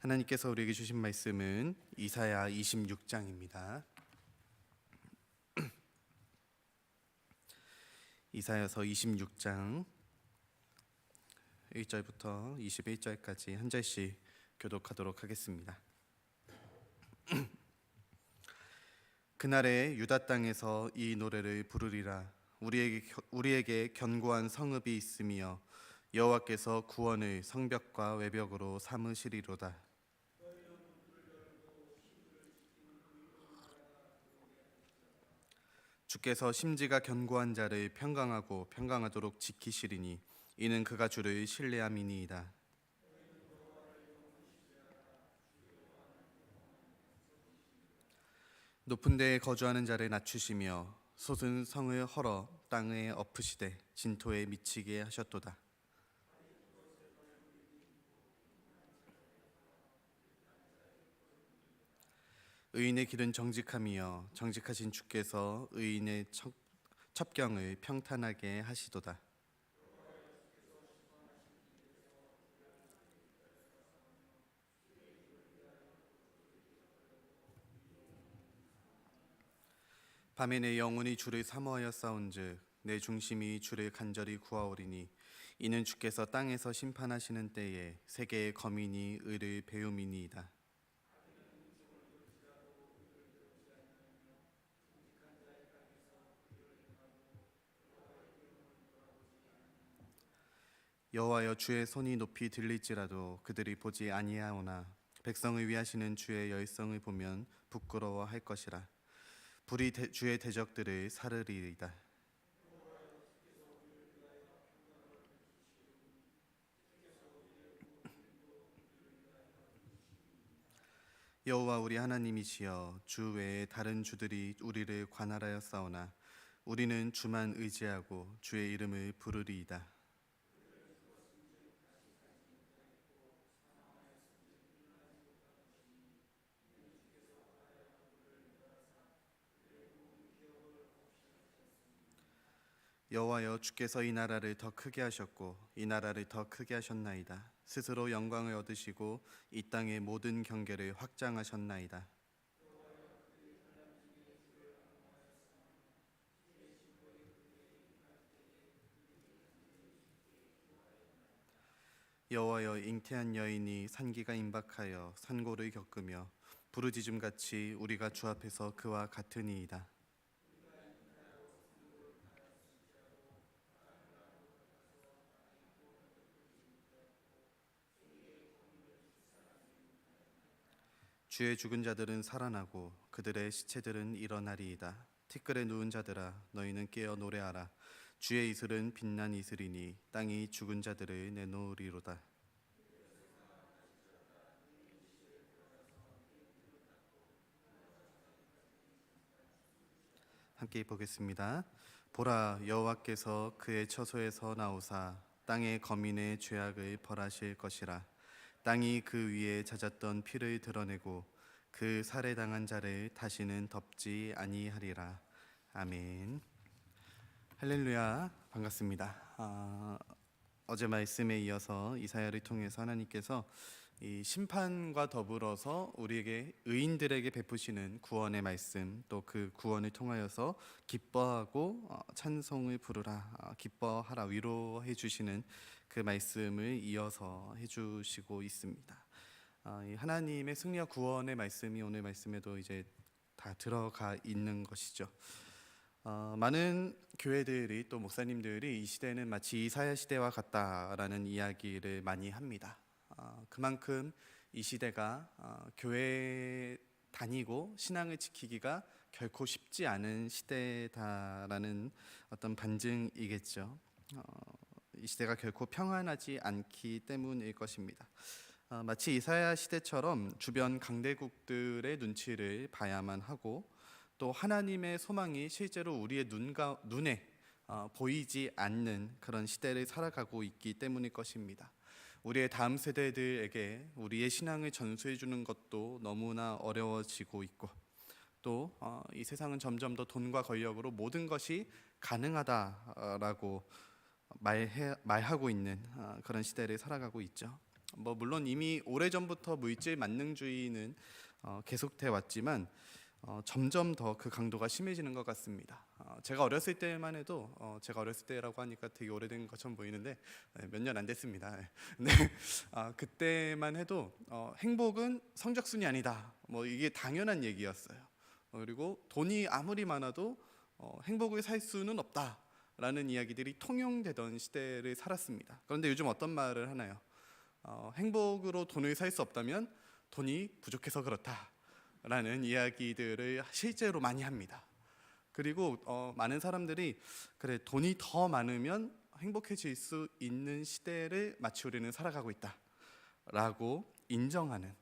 하나님께서 우리에게 주신 말씀은 이사야 26장입니다. 이사야서 26장 1절부터 21절까지 한 절씩 교독하도록 하겠습니다. 그날에 유다 땅에서 이 노래를 부르리라. 우리에게 견고한 성읍이 있으며 여호와께서 구원을 성벽과 외벽으로 삼으시리로다. 주께서 심지가 견고한 자를 평강하고 평강하도록 지키시리니 이는 그가 주를 신뢰함이니이다. 높은 데에 거주하는 자를 낮추시며 솟은 성을 헐어 땅에 엎으시되 진토에 미치게 하셨도다. 의인의 길은 정직함이여 정직하신 주께서 의인의 첩경을 평탄하게 하시도다. 밤에 내 영혼이 주를 사모하여 싸운즉 내 중심이 주를 간절히 구하오리니 이는 주께서 땅에서 심판하시는 때에 세계의 거민이 의를 배움이니이다. 여호와여 주의 손이 높이 들릴지라도 그들이 보지 아니하오나 백성을 위하시는 주의 열성을 보면 부끄러워할 것이라. 불이 주의 대적들을 사르리이다. 여호와 우리 하나님이시여 주 외에 다른 주들이 우리를 관할하여 싸우나 우리는 주만 의지하고 주의 이름을 부르리이다. 여호와여 주께서 이 나라를 더 크게 하셨고 이 나라를 더 크게 하셨나이다. 스스로 영광을 얻으시고 이 땅의 모든 경계를 확장하셨나이다. 여호와여 잉태한 여인이 산기가 임박하여 산고를 겪으며 부르짖음같이 우리가 주 앞에서 그와 같으니이다. 주의 죽은 자들은 살아나고 그들의 시체들은 일어나리이다. 티끌에 누운 자들아 너희는 깨어 노래하라. 주의 이슬은 빛난 이슬이니 땅이 죽은 자들을 내놓으리로다. 함께 보겠습니다. 보라 여호와께서 그의 처소에서 나오사 땅의 거민의 죄악을 벌하실 것이라. 땅이 그 위에 잦았던 피를 드러내고 그 살해당한 자를 다시는 덮지 아니하리라. 아멘. 할렐루야. 반갑습니다. 어제 말씀에 이어서 이사야를 통해서 하나님께서 이 심판과 더불어서 우리에게 의인들에게 베푸시는 구원의 말씀, 또 그 구원을 통하여서 기뻐하고 찬송을 부르라, 기뻐하라, 위로해 주시는 그 말씀을 이어서 해주시고 있습니다. 하나님의 승리와 구원의 말씀이 오늘 말씀에도 이제 다 들어가 있는 것이죠. 많은 교회들이 또 목사님들이 이 시대는 마치 이사야 시대와 같다라는 이야기를 많이 합니다. 그만큼 이 시대가 교회 다니고 신앙을 지키기가 결코 쉽지 않은 시대다라는 어떤 반증이겠죠. 이 시대가 결코 평안하지 않기 때문일 것입니다. 마치 이사야 시대처럼 주변 강대국들의 눈치를 봐야만 하고 또 하나님의 소망이 실제로 우리의 눈에 보이지 않는 그런 시대를 살아가고 있기 때문일 것입니다. 우리의 다음 세대들에게 우리의 신앙을 전수해 주는 것도 너무나 어려워지고 있고 또 이 세상은 점점 더 돈과 권력으로 모든 것이 가능하다라고 말하고 있는 그런 시대를 살아가고 있죠. 물론 이미 오래전부터 물질 만능주의는 계속돼 왔지만 점점 더 그 강도가 심해지는 것 같습니다. 제가 어렸을 때만 해도 제가 어렸을 때라고 하니까 되게 오래된 것처럼 보이는데 몇 년 안 됐습니다. 네, 그때만 해도 행복은 성적순이 아니다. 이게 당연한 얘기였어요. 그리고 돈이 아무리 많아도 행복을 살 수는 없다라는 이야기들이 통용되던 시대를 살았습니다. 그런데 요즘 어떤 말을 하나요? 행복으로 돈을 살 수 없다면 돈이 부족해서 그렇다라는 이야기들을 실제로 많이 합니다. 그리고 많은 사람들이 그래 돈이 더 많으면 행복해질 수 있는 시대를 마치 우리는 살아가고 있다라고 인정하는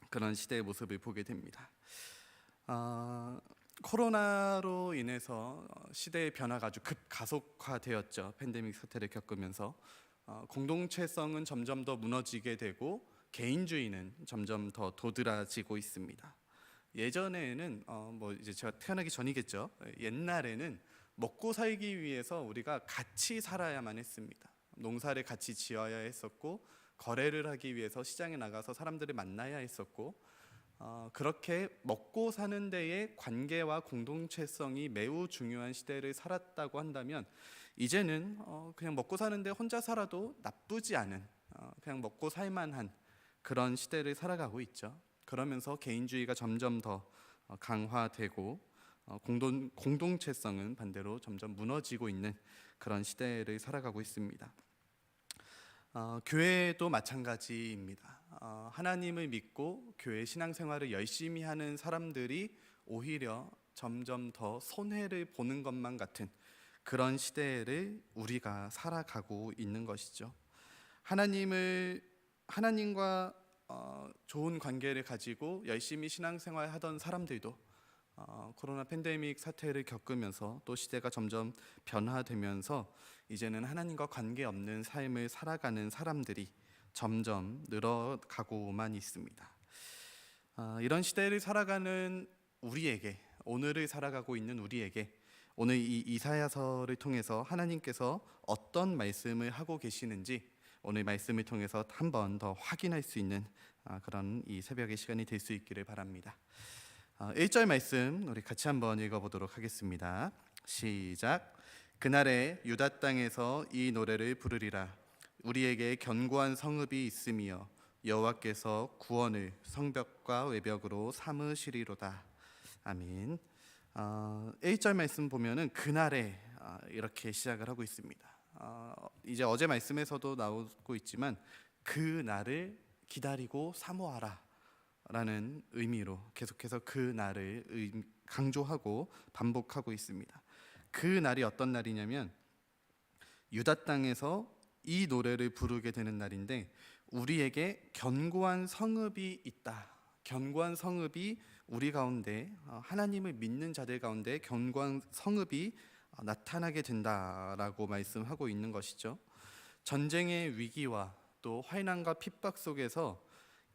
그런 시대의 모습을 보게 됩니다. 코로나로 인해서 시대의 변화가 아주 급가속화되었죠. 팬데믹 사태를 겪으면서 공동체성은 점점 더 무너지게 되고 개인주의는 점점 더 도드라지고 있습니다. 예전에는 이제 제가 태어나기 전이겠죠. 옛날에는 먹고 살기 위해서 우리가 같이 살아야만 했습니다. 농사를 같이 지어야 했었고 거래를 하기 위해서 시장에 나가서 사람들을 만나야 했었고 그렇게 먹고 사는 데에 관계와 공동체성이 매우 중요한 시대를 살았다고 한다면 이제는 그냥 먹고 사는데 혼자 살아도 나쁘지 않은 그냥 먹고 살만한 그런 시대를 살아가고 있죠. 그러면서 개인주의가 점점 더 강화되고 공동체성은 반대로 점점 무너지고 있는 그런 시대를 살아가고 있습니다. 교회도 마찬가지입니다. 하나님을 믿고 교회 신앙생활을 열심히 하는 사람들이 오히려 점점 더 손해를 보는 것만 같은 그런 시대를 우리가 살아가고 있는 것이죠. 하나님과 좋은 관계를 가지고 열심히 신앙생활 하던 사람들도 코로나 팬데믹 사태를 겪으면서 또 시대가 점점 변화되면서 이제는 하나님과 관계없는 삶을 살아가는 사람들이 점점 늘어가고만 있습니다. 이런 시대를 살아가는 우리에게, 오늘을 살아가고 있는 우리에게 오늘 이 이사야서를 통해서 하나님께서 어떤 말씀을 하고 계시는지 오늘 말씀을 통해서 한 번 더 확인할 수 있는 그런 이 새벽의 시간이 될 수 있기를 바랍니다. 1절 말씀 우리 같이 한번 읽어보도록 하겠습니다. 시작. 그날에 유다 땅에서 이 노래를 부르리라. 우리에게 견고한 성읍이 있으며 여호와께서 구원을 성벽과 외벽으로 삼으시리로다. 아멘. 1절 말씀 보면은 그날에 이렇게 시작을 하고 있습니다. 이제 어제 말씀에서도 나오고 있지만 그 날을 기다리고 사모하라 라는 의미로 계속해서 그 날을 강조하고 반복하고 있습니다. 그 날이 어떤 날이냐면 유다 땅에서 이 노래를 부르게 되는 날인데 우리에게 견고한 성읍이 있다. 견고한 성읍이 우리 가운데 하나님을 믿는 자들 가운데 견고한 성읍이 나타나게 된다라고 말씀하고 있는 것이죠. 전쟁의 위기와 또 환난과 핍박 속에서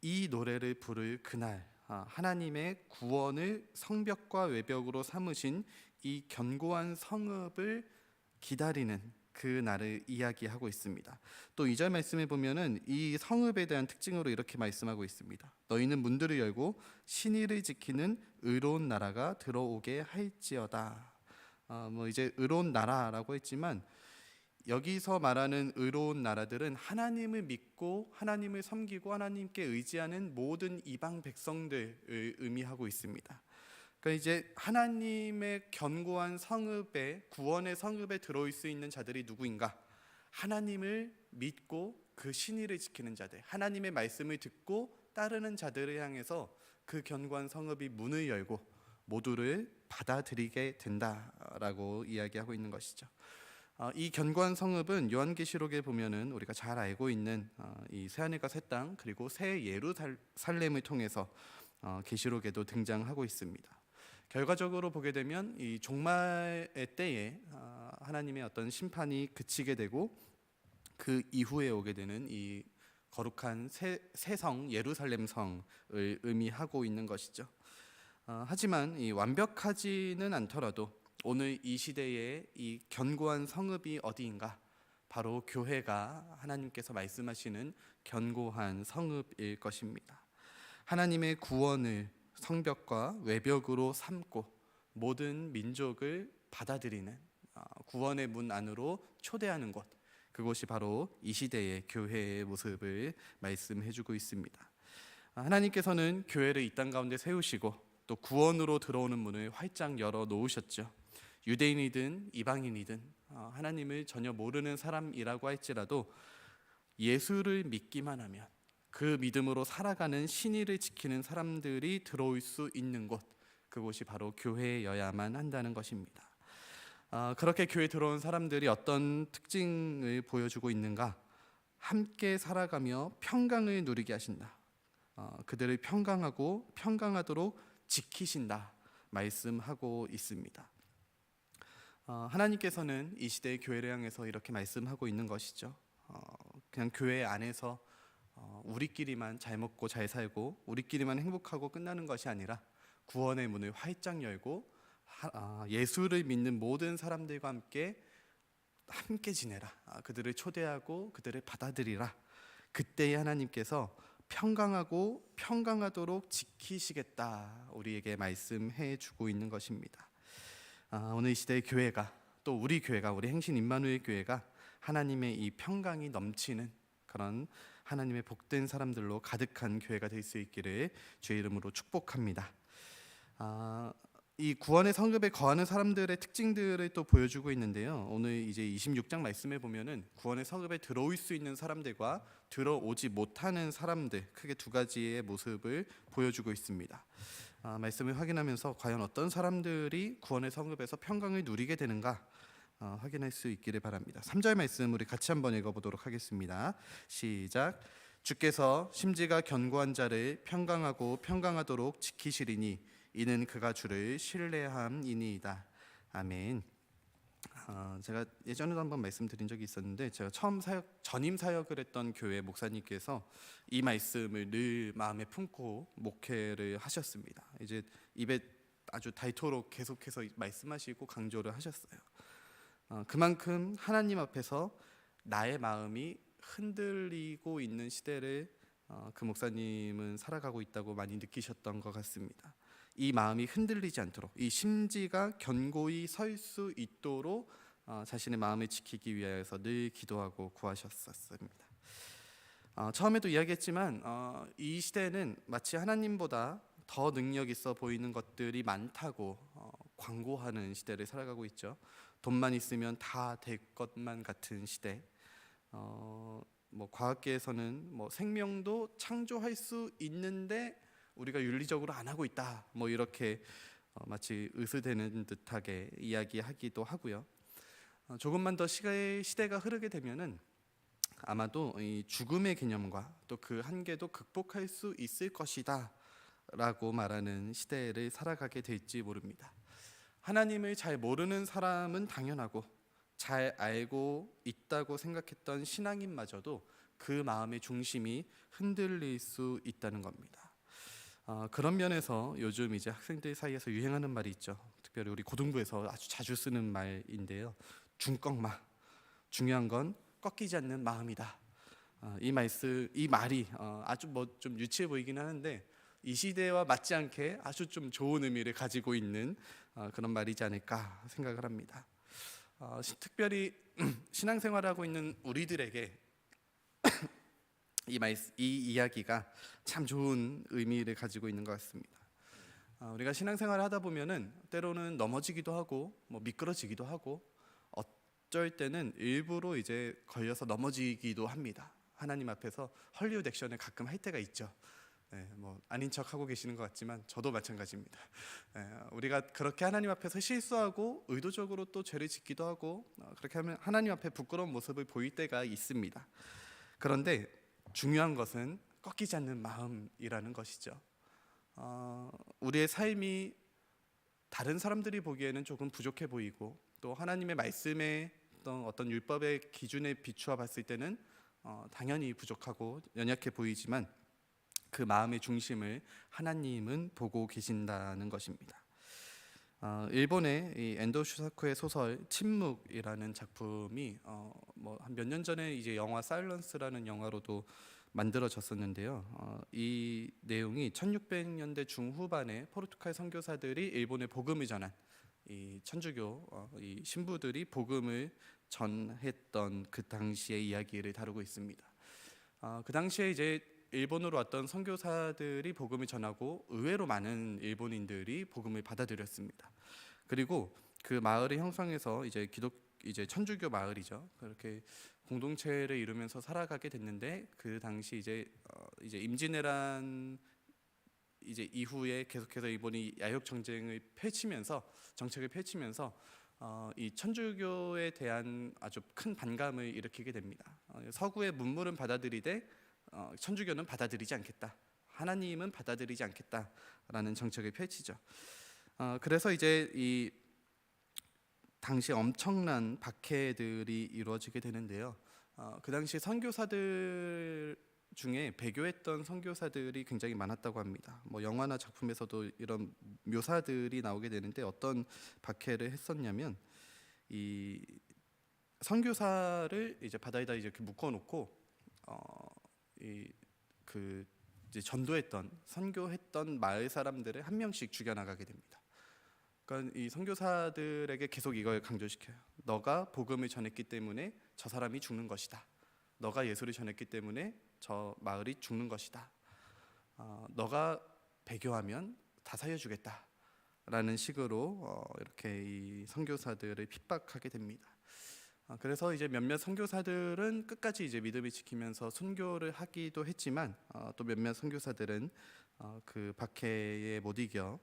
이 노래를 부를 그날 하나님의 구원을 성벽과 외벽으로 삼으신 이 견고한 성읍을 기다리는 그 날을 이야기하고 있습니다. 또 2절 말씀에 보면은 이 성읍에 대한 특징으로 이렇게 말씀하고 있습니다. 너희는 문들을 열고 신의를 지키는 의로운 나라가 들어오게 할지어다. 이제 의로운 나라라고 했지만 여기서 말하는 의로운 나라들은 하나님을 믿고 하나님을 섬기고 하나님께 의지하는 모든 이방 백성들을 의미하고 있습니다. 그러니까 이제 하나님의 견고한 성읍에 구원의 성읍에 들어올 수 있는 자들이 누구인가? 하나님을 믿고 그 신의를 지키는 자들, 하나님의 말씀을 듣고 따르는 자들을 향해서 그 견고한 성읍이 문을 열고 모두를 받아들이게 된다라고 이야기하고 있는 것이죠. 이 견고한 성읍은 요한계시록에 보면은 우리가 잘 알고 있는 이 새하늘과 새 땅 그리고 새 예루살렘을 통해서 계시록에도 등장하고 있습니다. 결과적으로 보게 되면 이 종말의 때에 하나님의 어떤 심판이 그치게 되고 그 이후에 오게 되는 이 거룩한 새 성 예루살렘 성을 의미하고 있는 것이죠. 하지만 이 완벽하지는 않더라도 오늘 이 시대에 이 견고한 성읍이 어디인가? 바로 교회가 하나님께서 말씀하시는 견고한 성읍일 것입니다. 하나님의 구원을 성벽과 외벽으로 삼고 모든 민족을 받아들이는 구원의 문 안으로 초대하는 곳, 그곳이 바로 이 시대의 교회의 모습을 말씀해주고 있습니다. 하나님께서는 교회를 이 땅 가운데 세우시고 또 구원으로 들어오는 문을 활짝 열어 놓으셨죠. 유대인이든 이방인이든 하나님을 전혀 모르는 사람이라고 할지라도 예수를 믿기만 하면 그 믿음으로 살아가는 신의를 지키는 사람들이 들어올 수 있는 곳, 그곳이 바로 교회여야만 한다는 것입니다. 그렇게 교회에 들어온 사람들이 어떤 특징을 보여주고 있는가? 함께 살아가며 평강을 누리게 하신다. 그들을 평강하고 평강하도록 지키신다 말씀하고 있습니다. 하나님께서는 이 시대의 교회를 향해서 이렇게 말씀하고 있는 것이죠. 그냥 교회 안에서 우리끼리만 잘 먹고 잘 살고 우리끼리만 행복하고 끝나는 것이 아니라 구원의 문을 활짝 열고 예수를 믿는 모든 사람들과 함께 지내라. 그들을 초대하고 그들을 받아들이라. 그때에 하나님께서 평강하고 평강하도록 지키시겠다 우리에게 말씀해 주고 있는 것입니다. 오늘 이 시대의 교회가, 또 우리 교회가, 우리 행신 임마누엘 교회가 하나님의 이 평강이 넘치는 그런 하나님의 복된 사람들로 가득한 교회가 될 수 있기를 주의 이름으로 축복합니다. 이 구원의 성읍에 거하는 사람들의 특징들을 또 보여주고 있는데요. 오늘 이제 26장 말씀에 보면은 구원의 성읍에 들어올 수 있는 사람들과 들어오지 못하는 사람들, 크게 두 가지의 모습을 보여주고 있습니다. 말씀을 확인하면서 과연 어떤 사람들이 구원의 성읍에서 평강을 누리게 되는가 확인할 수 있기를 바랍니다. 3절 말씀 우리 같이 한번 읽어보도록 하겠습니다. 시작. 주께서 심지가 견고한 자를 평강하고 평강하도록 지키시리니 이는 그가 주를 신뢰함이니이다. 아멘. 제가 예전에도 한번 말씀드린 적이 있었는데, 제가 처음 전임 사역을 했던 교회 목사님께서 이 말씀을 늘 마음에 품고 목회를 하셨습니다. 이제 입에 아주 닳도록 계속해서 말씀하시고 강조를 하셨어요. 그만큼 하나님 앞에서 나의 마음이 흔들리고 있는 시대를 그 목사님은 살아가고 있다고 많이 느끼셨던 것 같습니다. 이 마음이 흔들리지 않도록, 이 심지가 견고히 설 수 있도록 자신의 마음을 지키기 위하여서 늘 기도하고 구하셨었습니다. 처음에도 이야기했지만 이 시대는 마치 하나님보다 더 능력 있어 보이는 것들이 많다고 광고하는 시대를 살아가고 있죠. 돈만 있으면 다 될 것만 같은 시대. 과학계에서는 생명도 창조할 수 있는데 우리가 윤리적으로 안 하고 있다. 이렇게 마치 의스대는 듯하게 이야기하기도 하고요. 조금만 더 시대가 흐르게 되면은 아마도 이 죽음의 개념과 또 그 한계도 극복할 수 있을 것이다라고 말하는 시대를 살아가게 될지 모릅니다. 하나님을 잘 모르는 사람은 당연하고 잘 알고 있다고 생각했던 신앙인마저도 그 마음의 중심이 흔들릴 수 있다는 겁니다. 그런 면에서 요즘 이제 학생들 사이에서 유행하는 말이 있죠. 특별히 우리 고등부에서 아주 자주 쓰는 말인데요. 중꺾마. 중요한 건 꺾이지 않는 마음이다. 이 말이 아주 좀 유치해 보이긴 하는데 이 시대와 맞지 않게 아주 좀 좋은 의미를 가지고 있는 그런 말이지 않을까 생각을 합니다. 특별히 신앙생활하고 있는 우리들에게 이 이야기가 참 좋은 의미를 가지고 있는 것 같습니다. 우리가 신앙생활을 하다 보면은 때로는 넘어지기도 하고 미끄러지기도 하고 어쩔 때는 일부러 이제 걸려서 넘어지기도 합니다. 하나님 앞에서 헐리우드 액션을 가끔 할 때가 있죠. 아닌 척 하고 계시는 것 같지만 저도 마찬가지입니다. 우리가 그렇게 하나님 앞에서 실수하고 의도적으로 또 죄를 짓기도 하고 그렇게 하면 하나님 앞에 부끄러운 모습을 보일 때가 있습니다. 그런데 중요한 것은 꺾이지 않는 마음이라는 것이죠. 우리의 삶이 다른 사람들이 보기에는 조금 부족해 보이고 또 하나님의 말씀의 어떤 율법의 기준에 비추어 봤을 때는 당연히 부족하고 연약해 보이지만 그 마음의 중심을 하나님은 보고 계신다는 것입니다. 일본의 이 엔도 슈사쿠의 소설 침묵이라는 작품이 뭐 한 몇 년 전에 이제 영화 사일런스라는 영화로도 만들어졌었는데요. 이 내용이 1600년대 중후반에 포르투갈 선교사들이 일본에 복음을 전한 이 천주교 이 신부들이 복음을 전했던 그 당시의 이야기를 다루고 있습니다. 그 당시에 이제 일본으로 왔던 선교사들이 복음을 전하고 의외로 많은 일본인들이 복음을 받아들였습니다. 그리고 그 마을을 형성해서 이제 천주교 마을이죠. 그렇게 공동체를 이루면서 살아가게 됐는데 그 당시 이제 임진왜란 이제 이후에 계속해서 일본이 야욕 정책을 펼치면서 이 천주교에 대한 아주 큰 반감을 일으키게 됩니다. 서구의 문물은 받아들이되 천주교는 받아들이지 않겠다. 하나님은 받아들이지 않겠다라는 정책을 펼치죠. 그래서 이제 이 당시 엄청난 박해들이 이루어지게 되는데요. 그 당시 선교사들 중에 배교했던 선교사들이 굉장히 많았다고 합니다. 뭐 영화나 작품에서도 이런 묘사들이 나오게 되는데 어떤 박해를 했었냐면 이 선교사를 이제 바다에다 이렇게 묶어놓고 그 이제 전도했던 선교했던 마을 사람들을 한 명씩 죽여나가게 됩니다. 그러니까 이 선교사들에게 계속 이걸 강조시켜요. 너가 복음을 전했기 때문에 저 사람이 죽는 것이다. 너가 예수를 전했기 때문에 저 마을이 죽는 것이다. 너가 배교하면 다 살려주겠다라는 식으로 이렇게 이 선교사들을 핍박하게 됩니다. 그래서 이제 몇몇 선교사들은 끝까지 이제 믿음을 지키면서 순교를 하기도 했지만 또 몇몇 선교사들은 그 박해에 못 이겨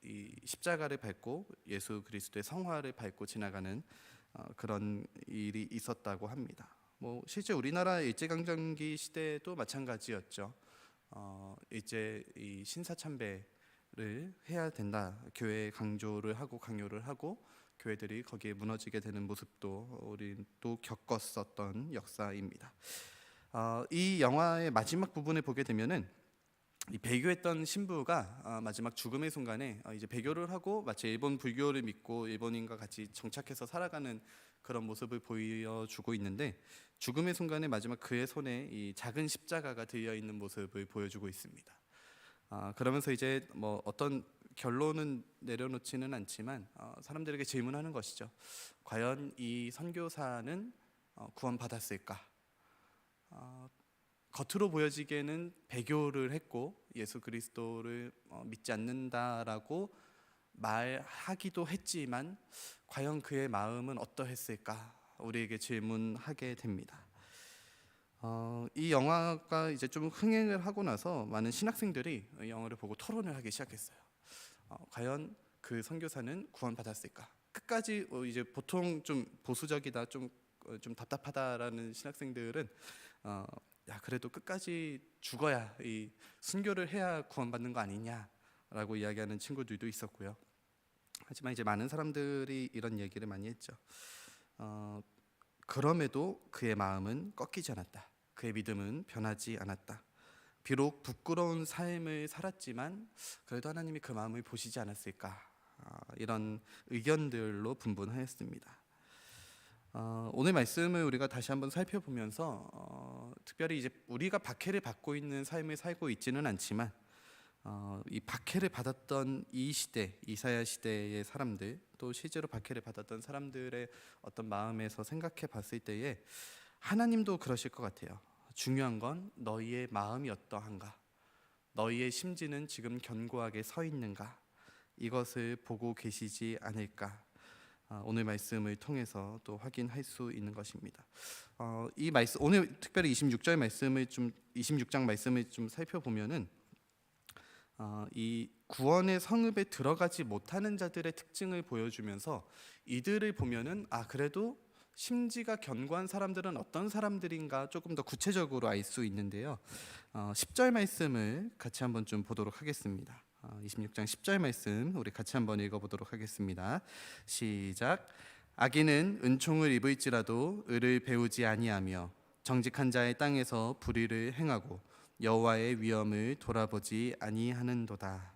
이 십자가를 밟고 예수 그리스도의 성화를 밟고 지나가는 그런 일이 있었다고 합니다. 뭐 실제 우리나라 일제강점기 시대도 마찬가지였죠. 일제 이 신사참배를 해야 된다. 교회에 강요를 하고 교회들이 거기에 무너지게 되는 모습도 우리 또 겪었었던 역사입니다. 이 영화의 마지막 부분을 보게 되면은 이 배교했던 신부가 마지막 죽음의 순간에 이제 배교를 하고 마치 일본 불교를 믿고 일본인과 같이 정착해서 살아가는 그런 모습을 보여주고 있는데 죽음의 순간에 마지막 그의 손에 이 작은 십자가가 들려 있는 모습을 보여주고 있습니다. 그러면서 이제 뭐 어떤 결론은 내려놓지는 않지만 사람들에게 질문하는 것이죠. 과연 이 선교사는 구원받았을까? 겉으로 보여지기에는 배교를 했고 예수 그리스도를 믿지 않는다라고 말하기도 했지만 과연 그의 마음은 어떠했을까? 우리에게 질문하게 됩니다. 이 영화가 이제 좀 흥행을 하고 나서 많은 신학생들이 이 영화를 보고 토론을 하기 시작했어요. 과연 그 선교사는 구원받았을까? 끝까지 이제 보통 좀 보수적이다, 좀 답답하다라는 신학생들은 야 그래도 끝까지 죽어야 이 순교를 해야 구원받는 거 아니냐라고 이야기하는 친구들도 있었고요. 하지만 이제 많은 사람들이 이런 얘기를 많이 했죠. 그럼에도 그의 마음은 꺾이지 않았다. 그의 믿음은 변하지 않았다. 비록 부끄러운 삶을 살았지만 그래도 하나님이 그 마음을 보시지 않았을까? 이런 의견들로 분분하였습니다. 오늘 말씀을 우리가 다시 한번 살펴보면서 특별히 이제 우리가 박해를 받고 있는 삶을 살고 있지는 않지만 이 박해를 받았던 이 시대, 이사야 시대의 사람들, 또 실제로 박해를 받았던 사람들의 어떤 마음에서 생각해 봤을 때에 하나님도 그러실 것 같아요. 중요한 건 너희의 마음이 어떠한가? 너희의 심지는 지금 견고하게 서 있는가? 이것을 보고 계시지 않을까? 오늘 말씀을 통해서 또 확인할 수 있는 것입니다. 이 말씀 오늘 특별히 26장 말씀을 좀 살펴보면은 이 구원의 성읍에 들어가지 못하는 자들의 특징을 보여주면서 이들을 보면은 그래도 심지가 견고한 사람들은 어떤 사람들인가 조금 더 구체적으로 알 수 있는데요. 10절 말씀을 같이 한번 좀 보도록 하겠습니다. 26장 10절 말씀 우리 같이 한번 읽어보도록 하겠습니다. 시작. 악인은 은총을 입을지라도 의를 배우지 아니하며 정직한 자의 땅에서 불의를 행하고 여호와의 위엄을 돌아보지 아니하는도다.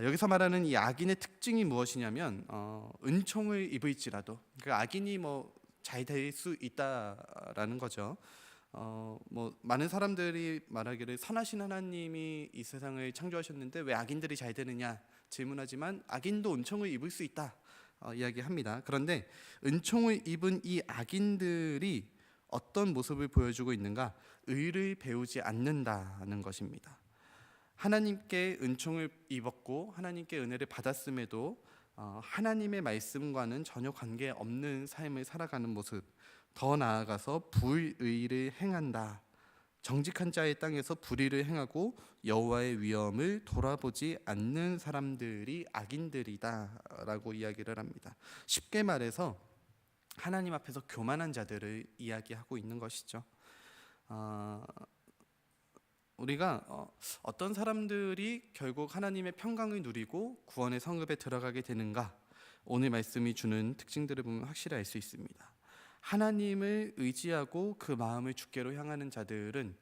여기서 말하는 이 악인의 특징이 무엇이냐면 은총을 입을지라도, 그러니까 악인이 뭐 잘 될 수 있다라는 거죠. 뭐 많은 사람들이 말하기를 선하신 하나님이 이 세상을 창조하셨는데 왜 악인들이 잘 되느냐 질문하지만 악인도 은총을 입을 수 있다 이야기합니다. 그런데 은총을 입은 이 악인들이 어떤 모습을 보여주고 있는가? 의를 배우지 않는다는 것입니다. 하나님께 은총을 입었고 하나님께 은혜를 받았음에도 하나님의 말씀과는 전혀 관계없는 삶을 살아가는 모습, 더 나아가서 불의를 행한다. 정직한 자의 땅에서 불의를 행하고 여호와의 위엄을 돌아보지 않는 사람들이 악인들이다라고 이야기를 합니다. 쉽게 말해서 하나님 앞에서 교만한 자들을 이야기하고 있는 것이죠. 우리가 어떤 사람들이 결국 하나님의 평강을 누리고 구원의 성읍에 들어가게 되는가, 오늘 말씀이 주는 특징들을 보면 확실히 알 수 있습니다. 하나님을 의지하고 그 마음을 주께로 향하는 자들은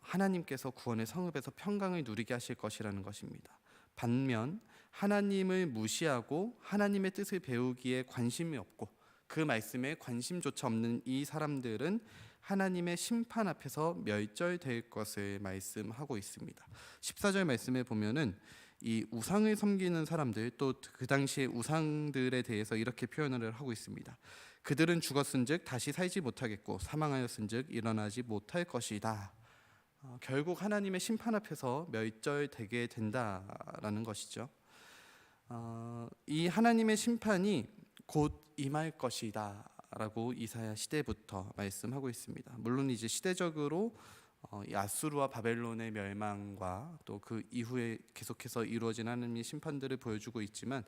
하나님께서 구원의 성읍에서 평강을 누리게 하실 것이라는 것입니다. 반면 하나님을 무시하고 하나님의 뜻을 배우기에 관심이 없고 그 말씀에 관심조차 없는 이 사람들은 하나님의 심판 앞에서 멸절될 것을 말씀하고 있습니다. 14절 말씀에 보면은 이 우상을 섬기는 사람들, 또 그 당시의 우상들에 대해서 이렇게 표현을 하고 있습니다. 그들은 죽었은즉 다시 살지 못하겠고 사망하였은즉 일어나지 못할 것이다. 결국 하나님의 심판 앞에서 멸절되게 된다라는 것이죠. 이 하나님의 심판이 곧 임할 것이다 라고 이사야 시대부터 말씀하고 있습니다. 물론 이제 시대적으로 이 아수르와 바벨론의 멸망과 또 그 이후에 계속해서 이루어진 하나님의 심판들을 보여주고 있지만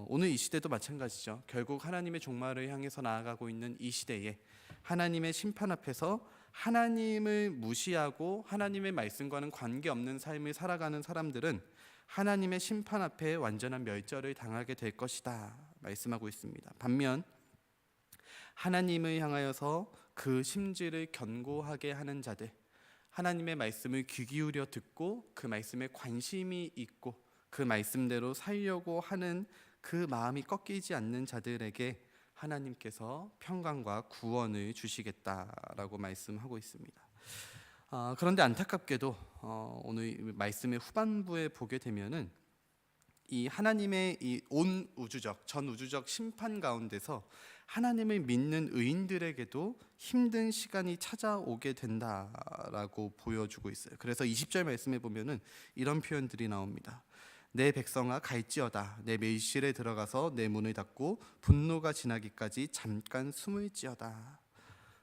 오늘 이 시대도 마찬가지죠. 결국 하나님의 종말을 향해서 나아가고 있는 이 시대에 하나님의 심판 앞에서 하나님을 무시하고 하나님의 말씀과는 관계없는 삶을 살아가는 사람들은 하나님의 심판 앞에 완전한 멸절을 당하게 될 것이다 말씀하고 있습니다. 반면 하나님을 향하여서 그 심지를 견고하게 하는 자들, 하나님의 말씀을 귀 기울여 듣고 그 말씀에 관심이 있고 그 말씀대로 살려고 하는 그 마음이 꺾이지 않는 자들에게 하나님께서 평강과 구원을 주시겠다라고 말씀하고 있습니다. 그런데 안타깝게도 오늘 말씀의 후반부에 보게 되면은 이 하나님의 이 온 우주적, 전 우주적 심판 가운데서 하나님을 믿는 의인들에게도 힘든 시간이 찾아오게 된다라고 보여주고 있어요. 그래서 20절 말씀에 보면은 이런 표현들이 나옵니다. 내 백성아 갈지어다. 내 매실에 들어가서 내 문을 닫고 분노가 지나기까지 잠깐 숨을지어다.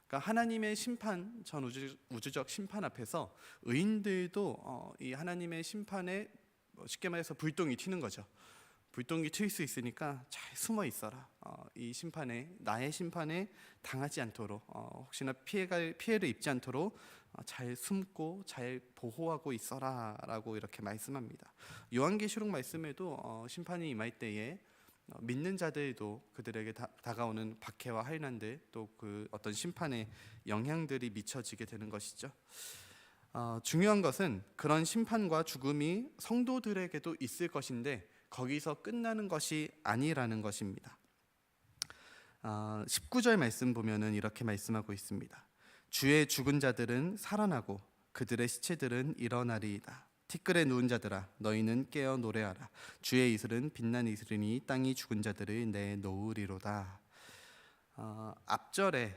그러니까 하나님의 심판, 전 우주적 심판 앞에서 의인들도 이 하나님의 심판에 쉽게 말해서 불똥이 튀는 거죠. 불똥이 튈 수 있으니까 잘 숨어 있어라. 이 심판에, 나의 심판에 당하지 않도록, 혹시나 피해를 입지 않도록 잘 숨고 잘 보호하고 있어라라고 이렇게 말씀합니다. 요한계시록 말씀에도 심판이 임할 때에 믿는 자들도 그들에게 다가오는 박해와 환난들, 또 그 어떤 심판의 영향들이 미쳐지게 되는 것이죠. 중요한 것은 그런 심판과 죽음이 성도들에게도 있을 것인데 거기서 끝나는 것이 아니라는 것입니다. 19절 말씀 보면은 이렇게 말씀하고 있습니다. 주의 죽은 자들은 살아나고 그들의 시체들은 일어나리이다. 티끌에 누운 자들아 너희는 깨어 노래하라. 주의 이슬은 빛난 이슬이니 땅이 죽은 자들을 내놓으리로다. 앞절에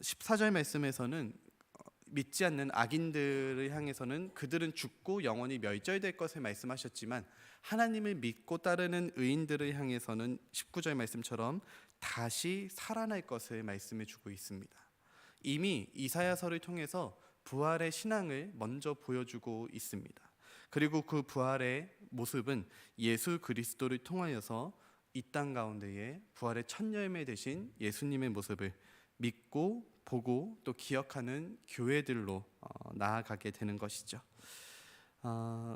14절 말씀에서는 믿지 않는 악인들을 향해서는 그들은 죽고 영원히 멸절될 것을 말씀하셨지만 하나님을 믿고 따르는 의인들을 향해서는 19절 말씀처럼 다시 살아날 것을 말씀해 주고 있습니다. 이미 이사야서를 통해서 부활의 신앙을 먼저 보여주고 있습니다. 그리고 그 부활의 모습은 예수 그리스도를 통하여서 이 땅 가운데에 부활의 첫 열매 되신 예수님의 모습을 믿고 보고 또 기억하는 교회들로 나아가게 되는 것이죠.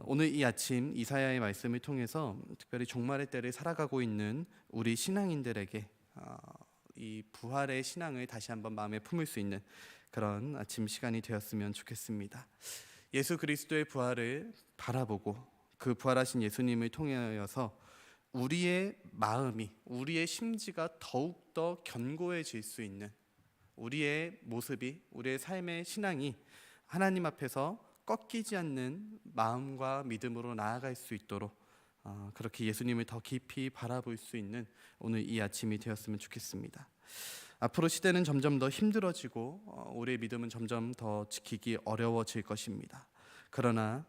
오늘 이 아침 이사야의 말씀을 통해서 특별히 종말의 때를 살아가고 있는 우리 신앙인들에게 이 부활의 신앙을 다시 한번 마음에 품을 수 있는 그런 아침 시간이 되었으면 좋겠습니다. 예수 그리스도의 부활을 바라보고 그 부활하신 예수님을 통하여서 우리의 마음이, 우리의 심지가 더욱더 견고해질 수 있는, 우리의 모습이, 우리의 삶의 신앙이 하나님 앞에서 꺾이지 않는 마음과 믿음으로 나아갈 수 있도록 그렇게 예수님을 더 깊이 바라볼 수 있는 오늘 이 아침이 되었으면 좋겠습니다. 앞으로 시대는 점점 더 힘들어지고 우리의 믿음은 점점 더 지키기 어려워질 것입니다. 그러나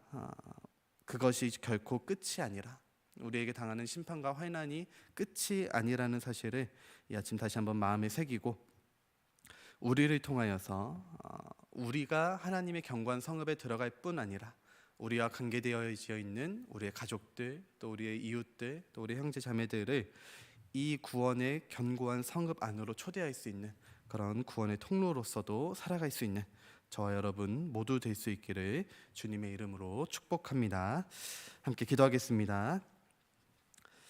그것이 결코 끝이 아니라, 우리에게 당하는 심판과 환난이 끝이 아니라는 사실을 이 아침 다시 한번 마음에 새기고, 우리를 통하여서 우리가 하나님의 경관 성읍에 들어갈 뿐 아니라 우리와 관계되어 있는 우리의 가족들, 또 우리의 이웃들, 또 우리 형제 자매들을 이 구원의 견고한 성읍 안으로 초대할 수 있는 그런 구원의 통로로서도 살아갈 수 있는 저와 여러분 모두 될 수 있기를 주님의 이름으로 축복합니다. 함께 기도하겠습니다.